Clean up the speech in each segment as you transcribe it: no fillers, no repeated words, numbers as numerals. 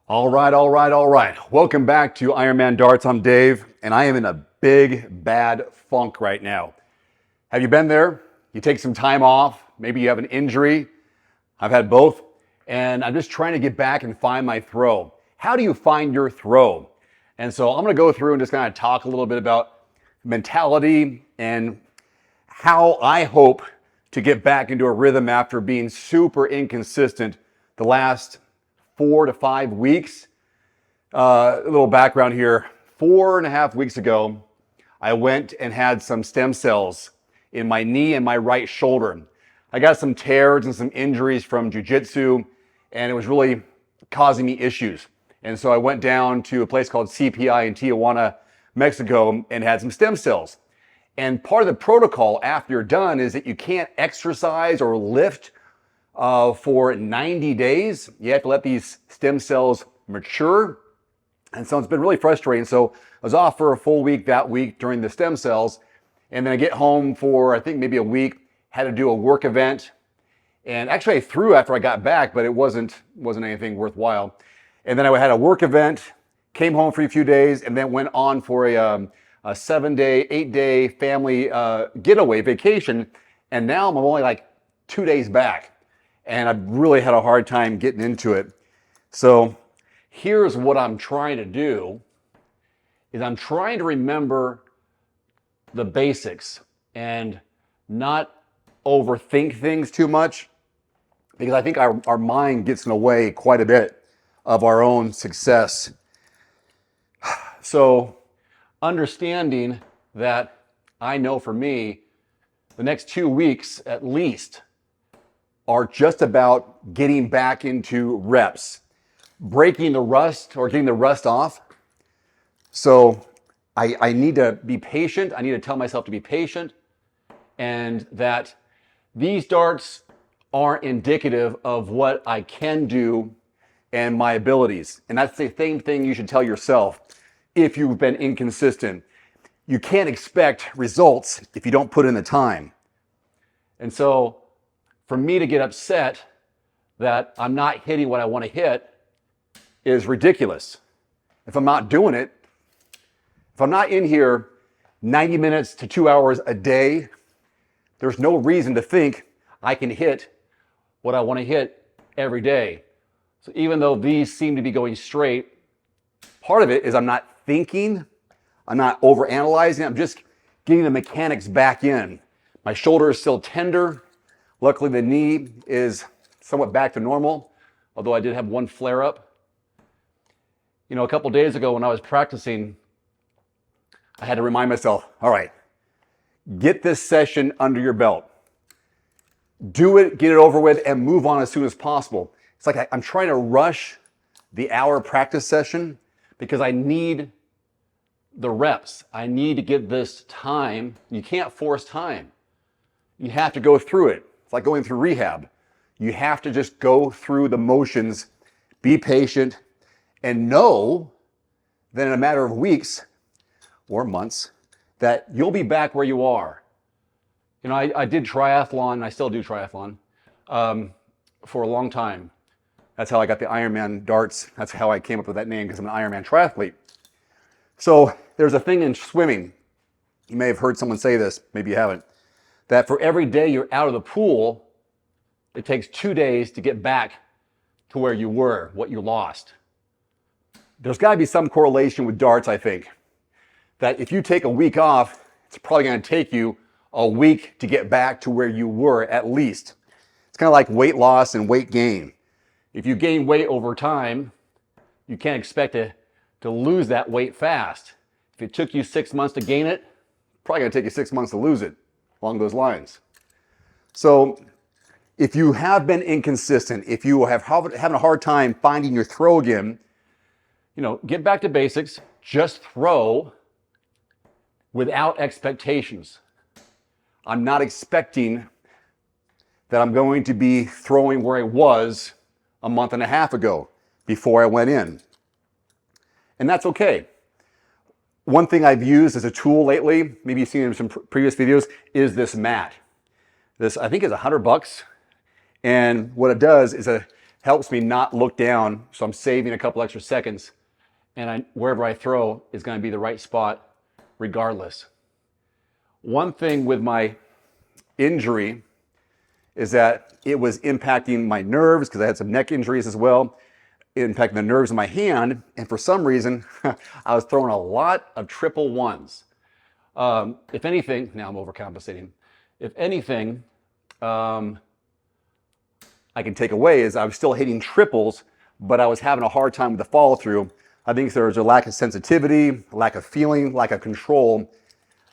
All right. Welcome back to Ironman Darts. I'm Dave, and I am in a big, bad funk right now. Have you been there? You take some time off, maybe you have an injury. I've had both, and I'm just trying to get back and find my throw. How do you find your throw? And so I'm gonna go through and just kind of talk a little bit about mentality and how I hope to get back into a rhythm after being super inconsistent the last 4 to 5 weeks. A little background here. 4.5 weeks ago, I went and had some stem cells in my knee and my right shoulder. I got some tears and some injuries from jiu-jitsu, and it was really causing me issues. And so I went down to a place called CPI in Tijuana, Mexico, and had some stem cells. And part of the protocol after you're done is that you can't exercise or lift for 90 days. You have to let these stem cells mature. And so it's been really frustrating. So I was off for a full week that week during the stem cells. And then I get home for, I think maybe a week, had to do a work event. And actually I threw after I got back, but it wasn't anything worthwhile. And then I had a work event, came home for a few days, and then went on for a 7-day, 8-day family getaway vacation. And now I'm only like 2 days back. And I've really had a hard time getting into it. So here's what I'm trying to do, is I'm trying to remember the basics and not overthink things too much, because I think our mind gets in the way quite a bit of our own success. So understanding that, I know for me, the next 2 weeks at least are just about getting back into reps, breaking the rust or getting the rust off. So I need to be patient. I need to tell myself to be patient, and that these darts aren't indicative of what I can do and my abilities. And that's the same thing you should tell yourself if you've been inconsistent. You can't expect results if you don't put in the time. And so for me to get upset that I'm not hitting what I want to hit is ridiculous. If I'm not doing it, if I'm not in here 90 minutes to 2 hours a day, there's no reason to think I can hit what I want to hit every day. So even though these seem to be going straight, part of it is I'm not thinking, I'm not overanalyzing, I'm just getting the mechanics back in. My shoulder is still tender. Luckily, the knee is somewhat back to normal, although I did have one flare up. You know, a couple days ago when I was practicing, I had to remind myself, all right, get this session under your belt. Do it, get it over with, and move on as soon as possible. It's like I'm trying to rush the hour practice session because I need the reps. I need to get this time. You can't force time. You have to go through it. It's like going through rehab. You have to just go through the motions, be patient, and know that in a matter of weeks or months that you'll be back where you are. You know, I did triathlon, I still do triathlon, for a long time. That's how I got the Ironman Darts. That's how I came up with that name, because I'm an Ironman triathlete. So there's a thing in swimming. You may have heard someone say this, maybe you haven't, that for every day you're out of the pool, it takes 2 days to get back to where you were, what you lost. There's got to be some correlation with darts, I think, that if you take a week off, it's probably going to take you a week to get back to where you were at least. It's kind of like weight loss and weight gain. If you gain weight over time, you can't expect to lose that weight fast. If it took you 6 months to gain it, probably going to take you 6 months to lose it, along those lines. So if you have been inconsistent, if you have having a hard time finding your throw again, you know, get back to basics. Just throw without expectations. I'm not expecting that I'm going to be throwing where I was a month and a half ago before I went in. And that's okay. One thing I've used as a tool lately, maybe you've seen in some previous videos, is this mat. This, I think, is $100. And what it does is helps me not look down, so I'm saving a couple extra seconds, and wherever I throw is going to be the right spot regardless. One thing with my injury is that it was impacting my nerves because I had some neck injuries as well, impacting the nerves in my hand, and for some reason, I was throwing a lot of triple ones. If anything, now I'm overcompensating. If anything, I can take away is I was still hitting triples, but I was having a hard time with the follow through. I think there was a lack of sensitivity, lack of feeling, lack of control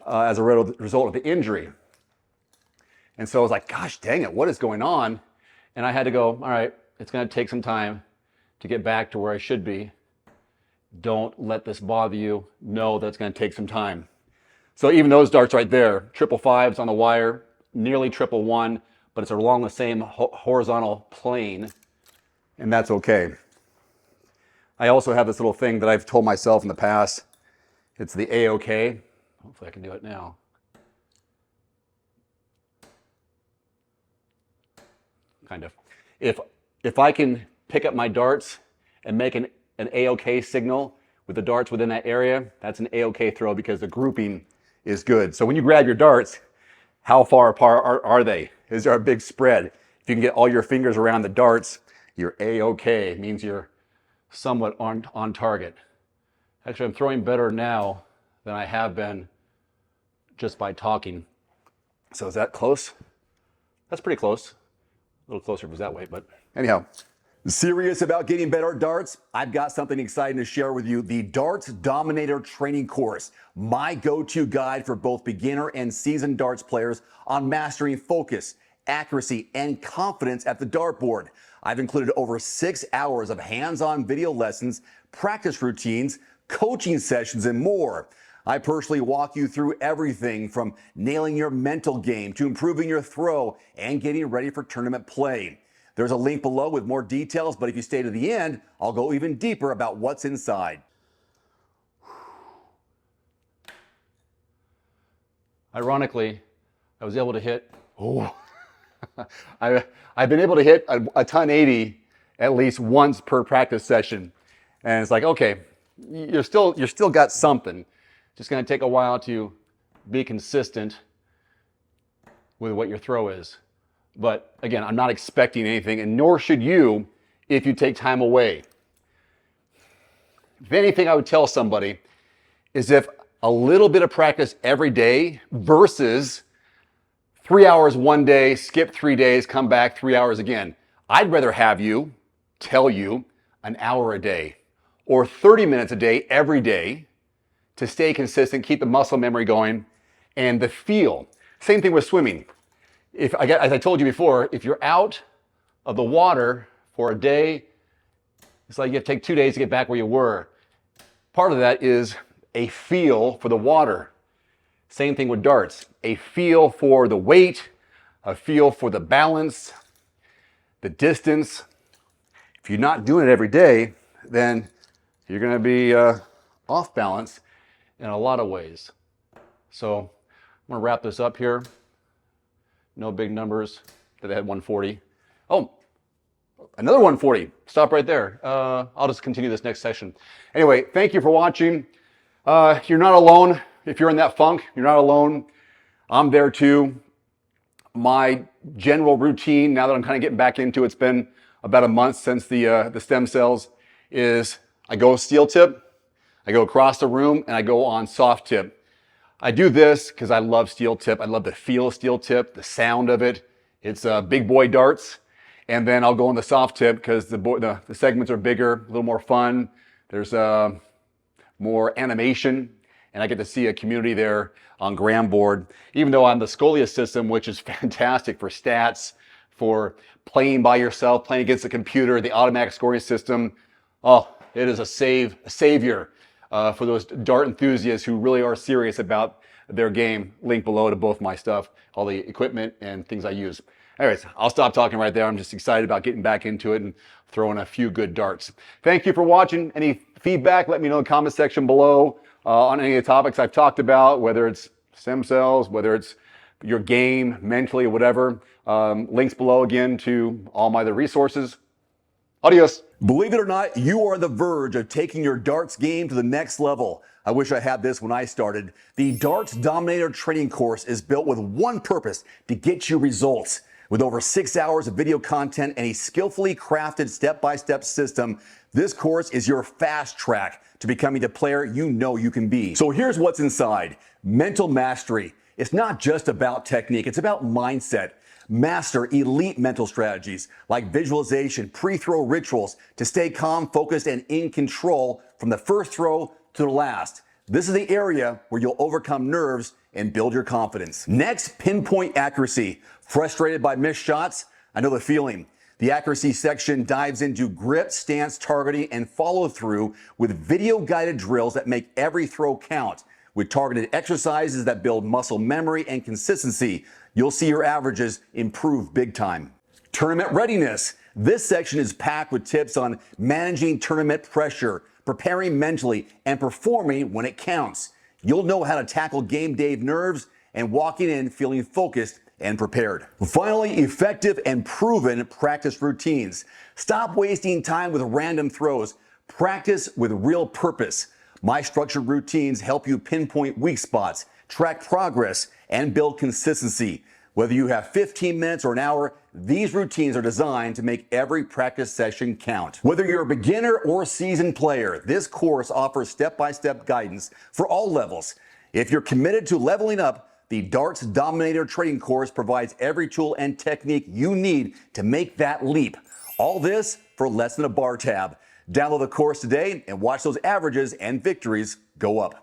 as a result of the injury. And so I was like, gosh dang it, what is going on? And I had to go, all right, it's going to take some time to get back to where I should be. Don't let this bother you. Know that it's going to take some time. So even those darts right there, 555s on the wire, nearly 111, but it's along the same horizontal plane, and that's okay. I also have this little thing that I've told myself in the past. It's the A-OK. Hopefully I can do it now. Kind of. If I can pick up my darts and make an A-OK signal with the darts within that area, that's an A-OK throw because the grouping is good. So when you grab your darts, how far apart are they? Is there a big spread? If you can get all your fingers around the darts, you're A-OK. It means you're somewhat on target. Actually, I'm throwing better now than I have been just by talking. So is that close? That's pretty close. A little closer if it was that way, but anyhow. Serious about getting better at darts? I've got something exciting to share with you. The Darts Dominator Training Course, my go-to guide for both beginner and seasoned darts players on mastering focus, accuracy, and confidence at the dartboard. I've included over 6 hours of hands-on video lessons, practice routines, coaching sessions, and more. I personally walk you through everything from nailing your mental game to improving your throw and getting ready for tournament play. There's a link below with more details, but if you stay to the end, I'll go even deeper about what's inside. Ironically, I was able to hit, I've been able to hit a 1080 at least once per practice session. And it's like, okay, you're still got something. Just gonna take a while to be consistent with what your throw is. But again, I'm not expecting anything, and nor should you if you take time away. If anything, I would tell somebody is if a little bit of practice every day versus 3 hours one day, skip 3 days, come back 3 hours again. I'd rather have you tell you an hour a day or 30 minutes a day every day to stay consistent, keep the muscle memory going, and the feel. Same thing with swimming. As I told you before, if you're out of the water for a day, it's like you have to take 2 days to get back where you were. Part of that is a feel for the water. Same thing with darts. A feel for the weight, a feel for the balance, the distance. If you're not doing it every day, then you're going to be off balance in a lot of ways. So I'm going to wrap this up here. No big numbers. That they had 140. Oh, another 140. Stop right there. I'll just continue this next session. Anyway, thank you for watching. You're not alone. If you're in that funk, you're not alone. I'm there too. My general routine, now that I'm kind of getting back into it, it's been about a month since the stem cells, is I go steel tip, I go across the room, and I go on soft tip. I do this because I love steel tip. I love the feel of steel tip, the sound of it. It's big boy darts. And then I'll go on the soft tip because the segments are bigger, a little more fun. There's more animation, and I get to see a community there on Gram board. Even though I'm the Scolia system, which is fantastic for stats, for playing by yourself, playing against the computer, the automatic scoring system. Oh, it is a savior. For those dart enthusiasts who really are serious about their game. Link below to both my stuff, all the equipment and things I use. Anyways, I'll stop talking right there. I'm just excited about getting back into it and throwing a few good darts. Thank you for watching. Any feedback, let me know in the comment section below on any of the topics I've talked about, whether it's stem cells, whether it's your game, mentally, whatever. Links below again to all my other resources. Adios. Believe it or not, you are on the verge of taking your darts game to the next level. I wish I had this when I started. The Darts Dominator training course is built with one purpose: to get you results. With over 6 hours of video content and a skillfully crafted step-by-step system, this course is your fast track to becoming the player you know you can be. So here's what's inside. Mental mastery. It's not just about technique, it's about mindset. Master elite mental strategies like visualization, pre-throw rituals to stay calm, focused, and in control from the first throw to the last. This is the area where you'll overcome nerves and build your confidence. Next, pinpoint accuracy. Frustrated by missed shots? I know the feeling. The accuracy section dives into grip, stance, targeting, and follow through with video guided drills that make every throw count. With targeted exercises that build muscle memory and consistency, you'll see your averages improve big time. Tournament readiness. This section is packed with tips on managing tournament pressure, preparing mentally, and performing when it counts. You'll know how to tackle game day nerves and walking in feeling focused and prepared. Finally, effective and proven practice routines. Stop wasting time with random throws. Practice with real purpose. My structured routines help you pinpoint weak spots, track progress, and build consistency. Whether you have 15 minutes or an hour, these routines are designed to make every practice session count. Whether you're a beginner or seasoned player, this course offers step-by-step guidance for all levels. If you're committed to leveling up, the Darts Dominator Training Course provides every tool and technique you need to make that leap. All this for less than a bar tab. Download the course today and watch those averages and victories go up.